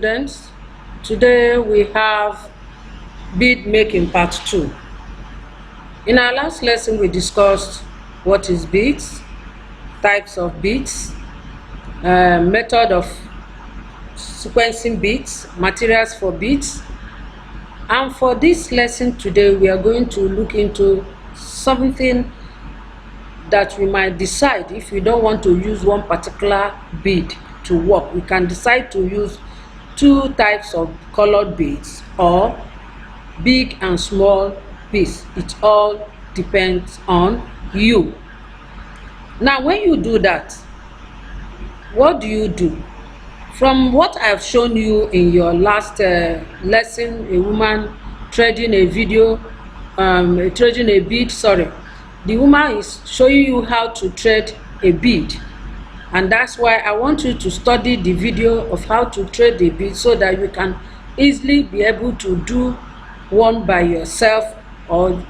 Students, today we have bead making part 2. In our last lesson we discussed what is beads, types of beads, method of sequencing beads, materials for beads, and for this lesson today we are going to look into something that we might decide. If we don't want to use one particular bead to work, we can decide to use two types of colored beads or big and small beads. It all depends on you. Now when you do that, what do you do? From what I've shown you in your last lesson, a woman threading a bead, the woman is showing you how to thread a bead, and that's why I want you to study the video of how to thread a bead so that you can easily be able to do one by yourself or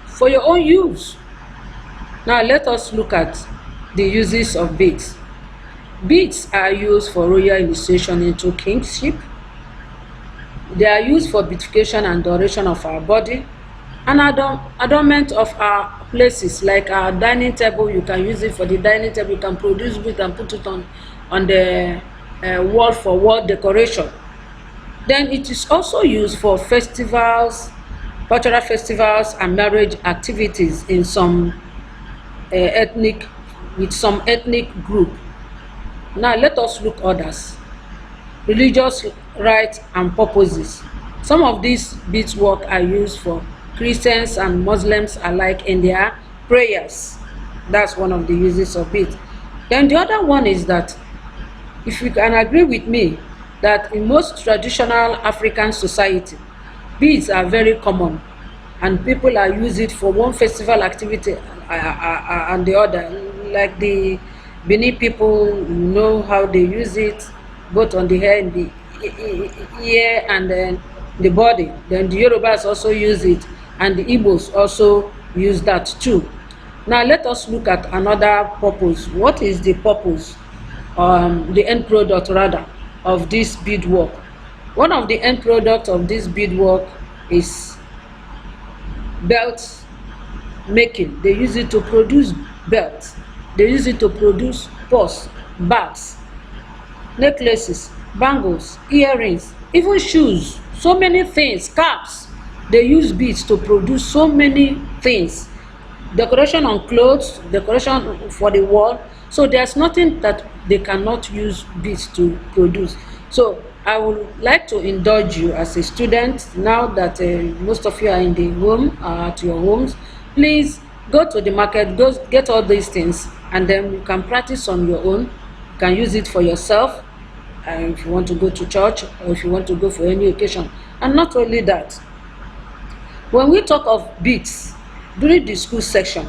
for your own use. Now let us look at the uses of beads. Beads are used for royal initiation into kingship. They are used for beautification and adoration of our body and adornment of our places, like our dining table. You can use it for the dining table. You can produce beads and put it on the wall for wall decoration. Then it is also used for festivals, cultural festivals and marriage activities in some ethnic group. Now let us look others. Religious rites and purposes. Some of these beadswork are used for Christians and Muslims alike in their prayers. That's one of the uses of beads. Then the other one is that, if you can agree with me, that in most traditional African society, beads are very common and people are use it for one festival activity and the other. Like the Benin people, know how they use it, both on the hair and the ear and then the body. Then the Yorubas also use it and the Igbos also use that too. Now let us look at another purpose. What is the purpose, the end product rather, of this beadwork? One of the end products of this beadwork is belt making. They use it to produce belts. They use it to produce purse, bags, necklaces, bangles, earrings, even shoes, so many things, caps. They use beads to produce so many things. Decoration on clothes, decoration for the wall. So there's nothing that they cannot use beads to produce. So I would like to indulge you as a student, now that most of you are in the home, at your homes. Please go to the market, go get all these things, and then you can practice on your own. You can use it for yourself, if you want to go to church or if you want to go for any occasion. And not only that, when we talk of beads during the school section,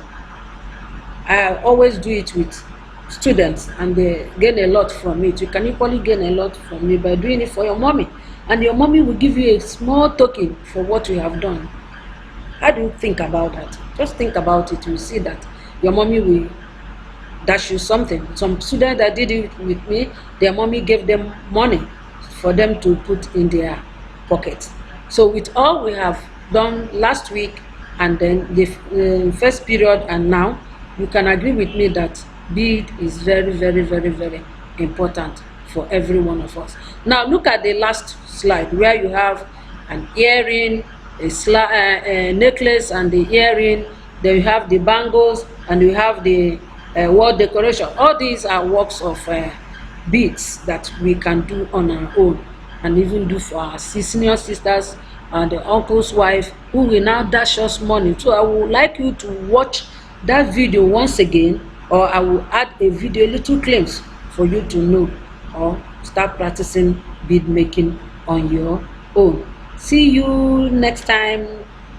I always do it with students and they gain a lot from it. You can equally gain a lot from it by doing it for your mommy, and your mommy will give you a small token for what you have done. How do you think about that? Just think about it. You see that your mommy will dash you something. Some students that did it with me, their mommy gave them money for them to put in their pocket. So with all we have done last week and then the first period and now, you can agree with me that bead is very, very, very, very important for every one of us. Now look at the last slide where you have an earring, a necklace and the earring. Then you have the bangles and you have the wall decoration. All these are works of beads that we can do on our own, and even do for our senior sisters and the uncle's wife who will now dash us money. So I would like you to watch that video once again, or I will add a video, little clips for you to know or start practicing bead making on your own. See you next time.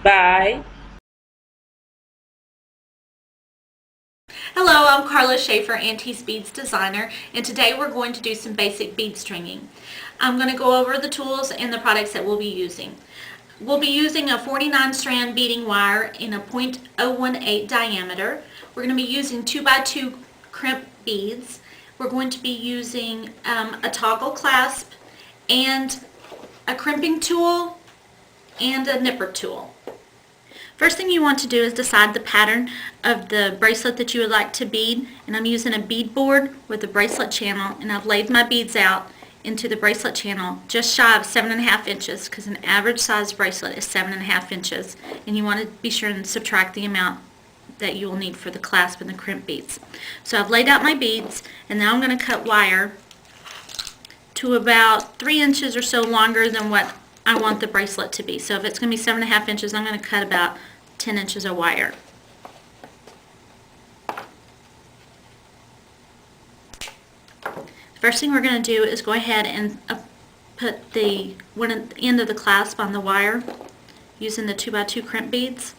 Bye. Hello, I'm Carla Schaefer, Auntie's Beads Designer, and today we're going to do some basic bead stringing. I'm going to go over the tools and the products that we'll be using. We'll be using a 49 strand beading wire in a .018 diameter. We're going to be using 2x2 crimp beads. we're going to be using a toggle clasp and a crimping tool and a nipper tool. First thing you want to do is decide the pattern of the bracelet that you would like to bead, and I'm using a bead board with a bracelet channel, and I've laid my beads out into the bracelet channel just shy of 7.5 inches, because an average size bracelet is 7.5 inches, and you want to be sure and subtract the amount that you will need for the clasp and the crimp beads. So I've laid out my beads, and now I'm going to cut wire to about 3 inches or so longer than what I want the bracelet to be. So if it's going to be 7.5 inches, I'm going to cut about 10 inches of wire. First thing we're going to do is go ahead and put the one end of the clasp on the wire using the 2x2 crimp beads.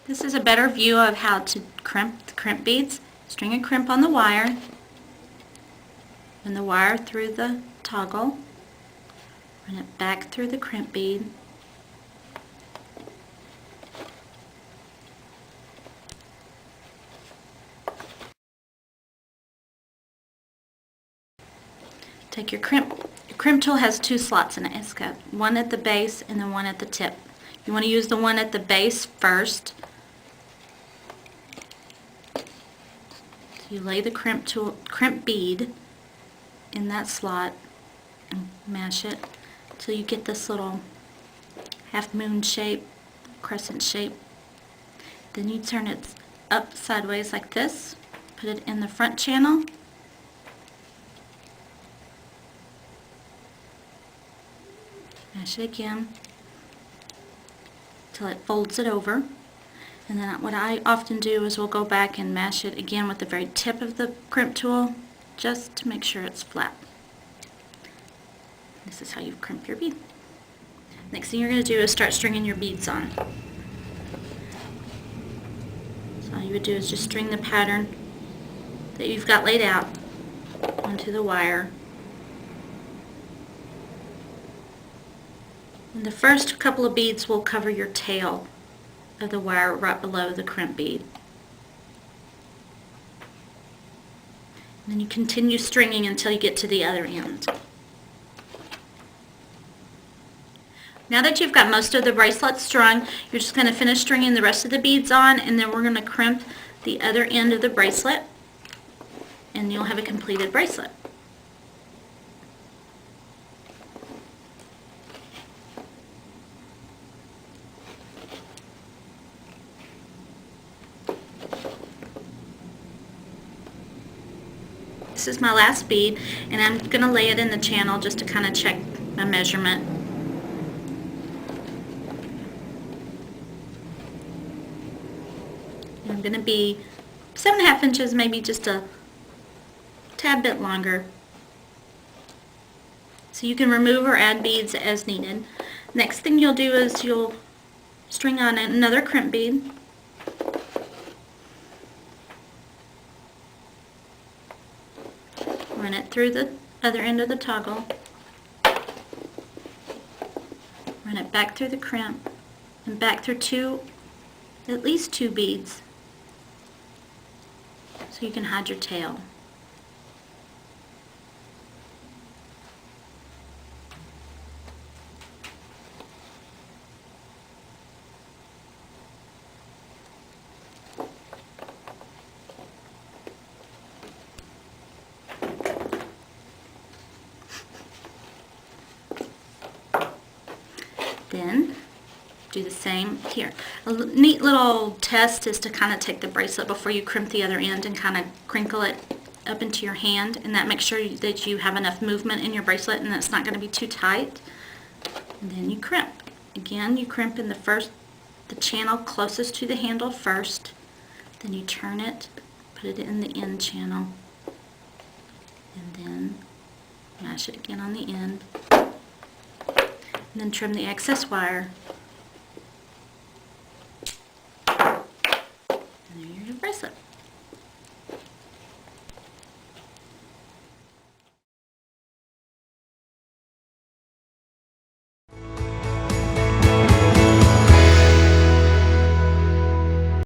This is a better view of how to crimp the crimp beads. String a crimp on the wire, run the wire through the toggle, run it back through the crimp bead, take your crimp tool has 2 slots in it. It's got one at the base and then one at the tip. You want to use the one at the base first. So you lay the crimp bead in that slot and mash it until you get this little half moon shape, crescent shape. Then you turn it up sideways like this, put it in the front channel, mash it again till it folds it over. And then what I often do is we'll go back and mash it again with the very tip of the crimp tool just to make sure it's flat. This is how you crimp your bead. Next thing you're going to do is start stringing your beads on. So all you would do is just string the pattern that you've got laid out onto the wire. And the first couple of beads will cover your tail of the wire right below the crimp bead. And then you continue stringing until you get to the other end. Now that you've got most of the bracelet strung, you're just going to finish stringing the rest of the beads on, and then we're going to crimp the other end of the bracelet, and you'll have a completed bracelet. This is my last bead, and I'm going to lay it in the channel just to kind of check my measurement. And I'm going to be 7.5 inches, maybe just a tad bit longer. So you can remove or add beads as needed. Next thing you'll do is you'll string on another crimp bead. Run it through the other end of the toggle, run it back through the crimp, and back through at least two beads, so you can hide your tail. Then do the same here. A neat little test is to kind of take the bracelet before you crimp the other end and kind of crinkle it up into your hand, and that makes sure that you have enough movement in your bracelet and it's not going to be too tight. And then you crimp. Again, you crimp in the channel closest to the handle first, then you turn it, put it in the end channel, and then mash it again on the end. And then trim the excess wire. And there you have your bracelet.